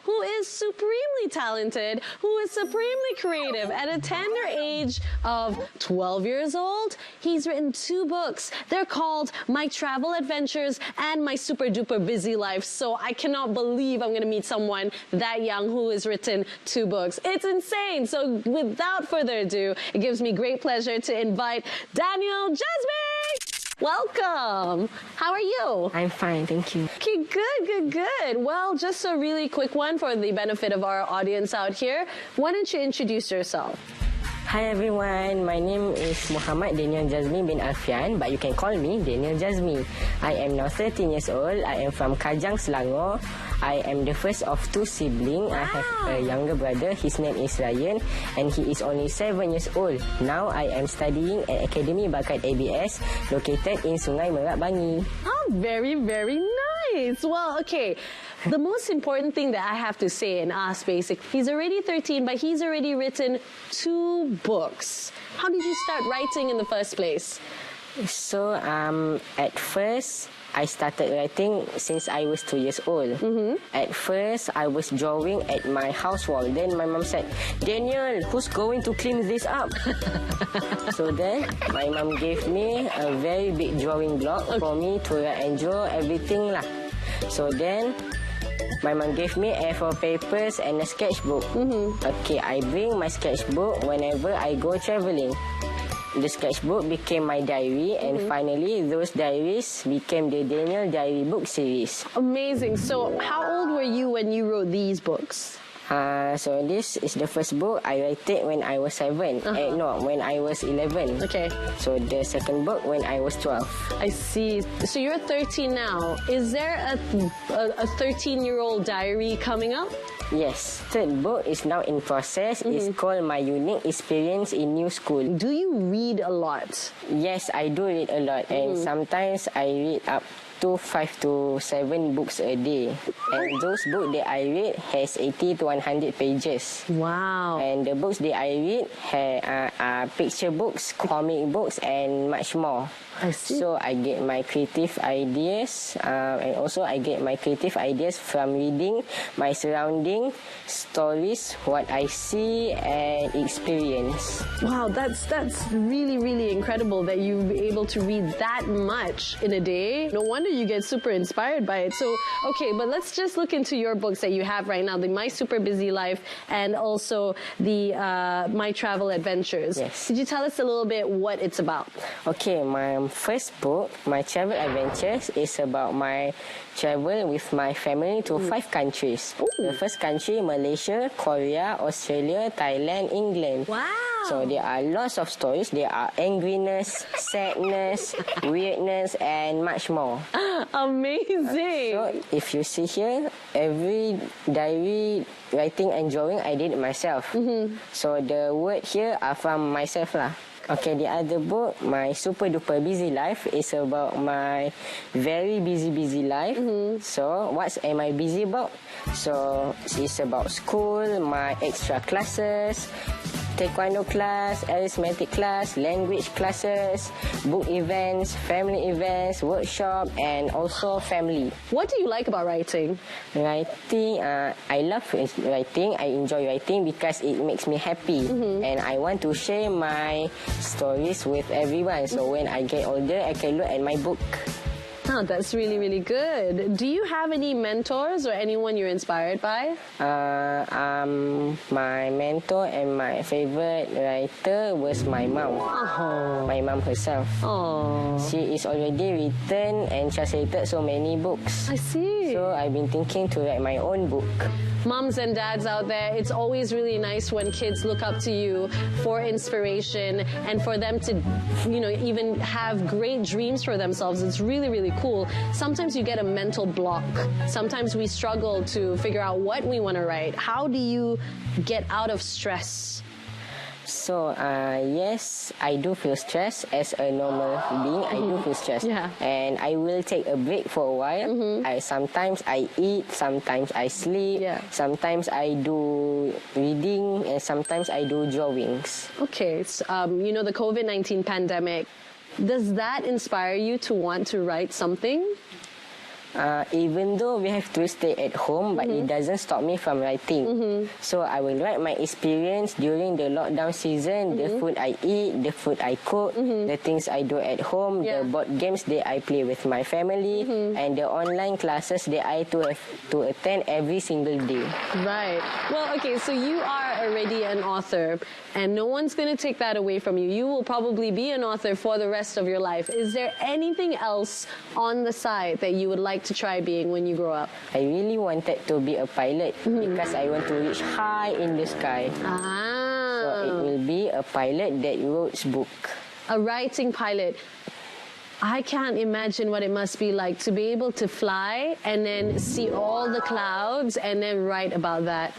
who is supremely talented, who is supremely creative. At a tender age of 12 years old, he's written 2 books. They're called My Travel Adventures and My Super Duper Busy Life. So I cannot believe I'm going to meet someone that young who has written 2 books. It's insane. So without further ado, it gives me great pleasure to invite Danial Jazmi. Welcome. How are you? I'm fine, thank you. Okay, good. Well, just a really quick one for the benefit of our audience out here. Why don't you introduce yourself? Hi everyone, my name is Muhammad Danial Jazmi bin Alfian, but you can call me Danial Jazmi. I am now 13 years old. I am from Kajang, Selangor. I am the first of 2 siblings. I have a younger brother. His name is Ryan, and he is only 7 years old. Now I am studying at Akademi Bakat ABS, located in Sungai Merak, Bangi. Oh, very nice. Well, okay. The most important thing that I have to say and ask, basic, he's already 13, but he's already written 2 books. How did you start writing in the first place? So, at first, I started writing since I was 2 years old. At first, I was drawing at my house wall. Then my mom said, "Daniel, who's going to clean this up?" So then, my mom gave me a very big drawing block for me to write and draw everything lah. So then, my mom gave me A4 papers and a sketchbook. Okay, I bring my sketchbook whenever I go traveling. The sketchbook became my diary, and finally, those diaries became the Danial Diary book series. Amazing. So, how old were you when you wrote these books? So this is the first book. I wrote it when I was 7. When I was 11. Okay. So the second book when I was 12. I see. So you're 13 now. Is there a 13-year-old diary coming up? Yes. Third book is now in process. It's called My Unique Experience in New School. Do you read a lot? Yes, I do read a lot. And sometimes I read up to 5 to 7 books a day. And those books that I read has 80 to 100 pages. Wow. And the books that I read are picture books, comic books, and much more. I see. So I get my creative ideas, and also I get my creative ideas from reading my surrounding, stories, what I see and experience. Wow, that's really incredible that you're able to read that much in a day. No wonder you get super inspired by it. So, okay, but let's just look into your books that you have right now, the My Super Busy Life and also the My Travel Adventures. Yes. Could you tell us a little bit what it's about? Okay, my first book, My Travel Adventures, is about my travel with my family to 5 countries. The first country, Malaysia, Korea, Australia, Thailand, England. Wow. So there are lots of stories. There are angriness, sadness, weirdness, and much more. Amazing. So if you see here, every diary, writing and drawing, I did it myself. So the word here are from myself lah. Okay, the other book, My Super Duper Busy Life, is about my very busy life. So, what am I busy about? So, it's about school, my extra classes, taekwondo class, arithmetic class, language classes, book events, family events, workshop, and also family. What do you like about writing? Writing, I love writing. I enjoy writing because it makes me happy. And I want to share my stories with everyone. So when I get older, I can look at my book. Oh, that's really good. Do you have any mentors or anyone you're inspired by? My mentor and my favorite writer was my mom. My mom herself. She is already written and translated so many books. I see. So I've been thinking to write my own book. Moms and dads out there, it's always really nice when kids look up to you for inspiration and for them to, even have great dreams for themselves. It's really cool. Sometimes you get a mental block. Sometimes we struggle to figure out what we want to write. How do you get out of stress? So, yes, I do feel stressed. As a normal being, I do feel stressed. Yeah. And I will take a break for a while. Sometimes I eat, sometimes I sleep, sometimes I do reading, and sometimes I do drawings. Okay, so, the COVID-19 pandemic, does that inspire you to want to write something? even though we have to stay at home, but it doesn't stop me from writing. So I will write my experience during the lockdown season, the food I eat, the food I cook, the things I do at home, the board games that I play with my family, and the online classes that I have to attend every single day. Right. Well, okay, so you are already an author, and no one's going to take that away from you. You will probably be an author for the rest of your life. Is there anything else on the side that you would like to try being when you grow up? I really wanted to be a pilot because I want to reach high in the sky. So it will be a pilot that writes book. A writing pilot. I can't imagine what it must be like to be able to fly and then see all the clouds and then write about that.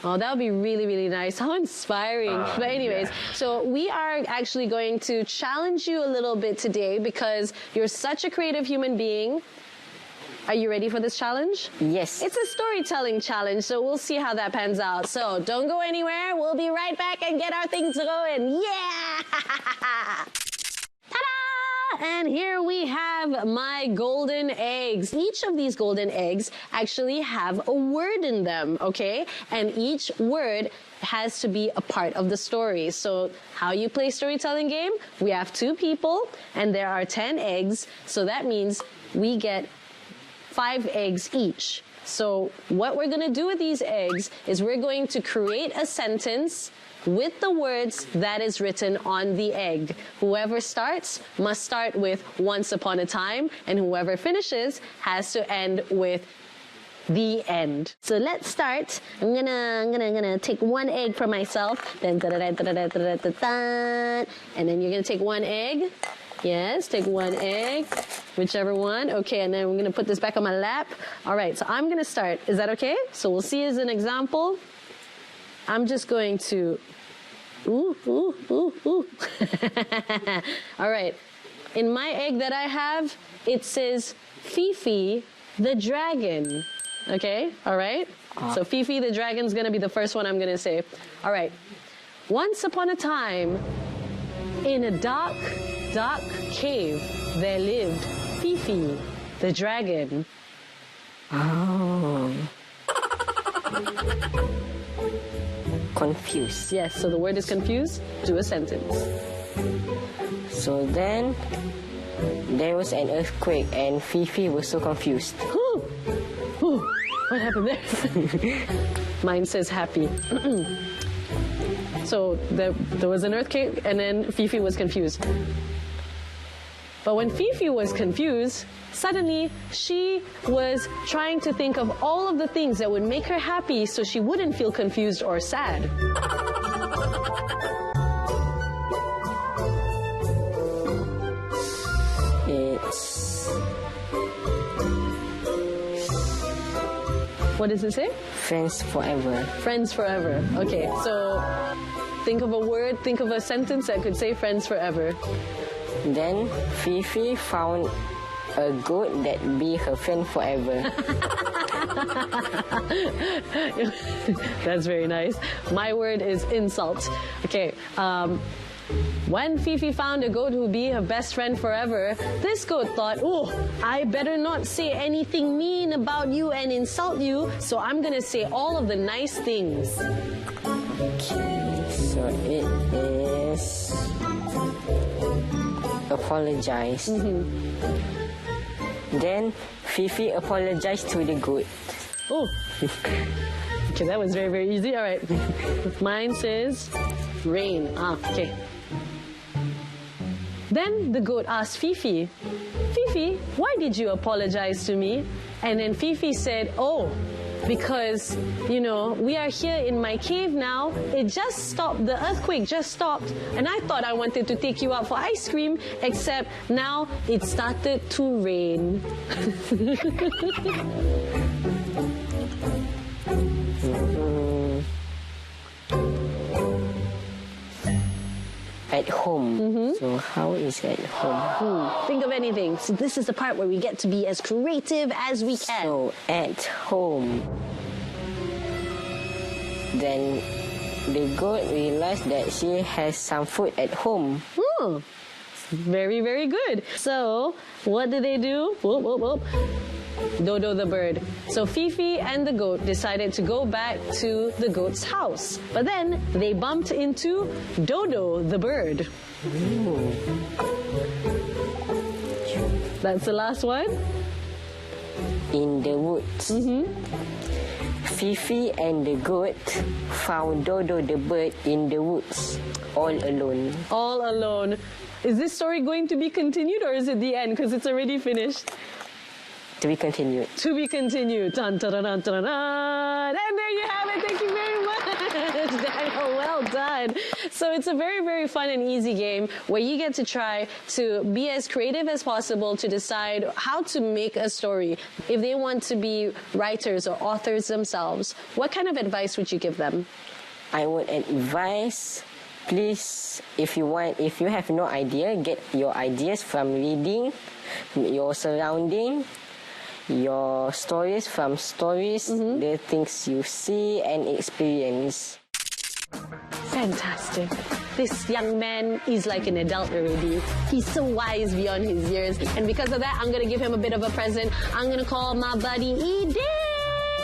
Oh, that would be really, really nice. How inspiring. But anyways, so we are actually going to challenge you a little bit today because you're such a creative human being. Are you ready for this challenge? Yes. It's a storytelling challenge, so we'll see how that pans out. So don't go anywhere. We'll be right back and get our things going. Yeah! Ta-da! And here we have my golden eggs. Each of these golden eggs actually have a word in them, okay? And each word has to be a part of the story. So how you play storytelling game? We have 2 people and there are 10 eggs. So that means we get 5 eggs each. So what we're going to do with these eggs is we're going to create a sentence with the words that is written on the egg. Whoever starts must start with once upon a time, and whoever finishes has to end with the end. So let's start. I'm gonna take 1 egg for myself. Then and then you're gonna take 1 egg. Yes, take 1 egg, whichever one. Okay, and then we're gonna put this back on my lap. All right, so I'm gonna start. Is that okay? So we'll see as an example. I'm just going to, ooh. All right, in my egg that I have, it says Fifi the dragon. Okay, all right? So Fifi the dragon's gonna be the first one I'm gonna say. All right, once upon a time, in a dark cave, there lived Fifi the dragon. Oh. Confused. Yes, so the word is confused. Do a sentence. So then, there was an earthquake and Fifi was so confused. What happened there? Mine says happy. So there was an earthquake and then Fifi was confused. But when Fifi was confused, suddenly she was trying to think of all of the things that would make her happy so she wouldn't feel confused or sad. It's... What does it say? Friends forever. Friends forever. Okay, so think of a word, think of a sentence that could say friends forever. Then Fifi found a goat that be her friend forever. That's very nice. My word is insult. Okay, when Fifi found a goat who would be her best friend forever, this goat thought, oh, I better not say anything mean about you and insult you, so I'm gonna say all of the nice things. Okay, so it is... apologize. Then Fifi apologized to the goat. Oh, okay, that was very, very easy. All right, mine says rain. Okay. Then the goat asked Fifi, Fifi, why did you apologize to me? And then Fifi said, oh, because, you know, we are here in my cave now. It just stopped. The earthquake just stopped. And I thought I wanted to take you out for ice cream, except now it started to rain. At home. So how is at home? Think of anything. So this is the part where we get to be as creative as we can. So at home. Then the goat realized that she has some food at home. Very, very good. So what do? Whoop, whoop, whoop. Dodo the bird. So Fifi and the goat decided to go back to the goat's house. But then they bumped into Dodo the bird. That's the last one. In the woods. Fifi and the goat found Dodo the bird in the woods, all alone. All alone. Is this story going to be continued or is it the end? Because it's already finished. To be continued. To be continued. Dun, dun, dun, dun, dun, dun. And there you have it. Thank you very much, Daniel. Well done. So it's a very, very fun and easy game where you get to try to be as creative as possible to decide how to make a story. If they want to be writers or authors themselves, what kind of advice would you give them? I would advise, please, if you have no idea, get your ideas from reading, your surrounding, your stories from stories, the things you see and experience. Fantastic. This young man is like an adult already. He's so wise beyond his years. And because of that, I'm going to give him a bit of a present. I'm going to call my buddy Eden.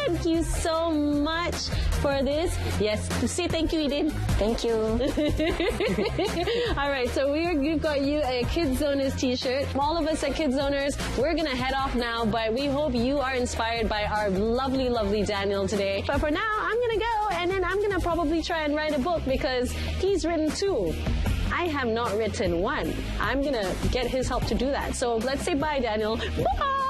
Thank you so much for this. Yes, say thank you, Eden. Thank you. All right, so we've got you a Kidzoners t-shirt. All of us at Kidzoners, we're going to head off now, but we hope you are inspired by our lovely, lovely Daniel today. But for now, I'm going to go, and then I'm going to probably try and write a book because he's written 2. I have not written 1. I'm going to get his help to do that. So let's say bye, Daniel. Bye!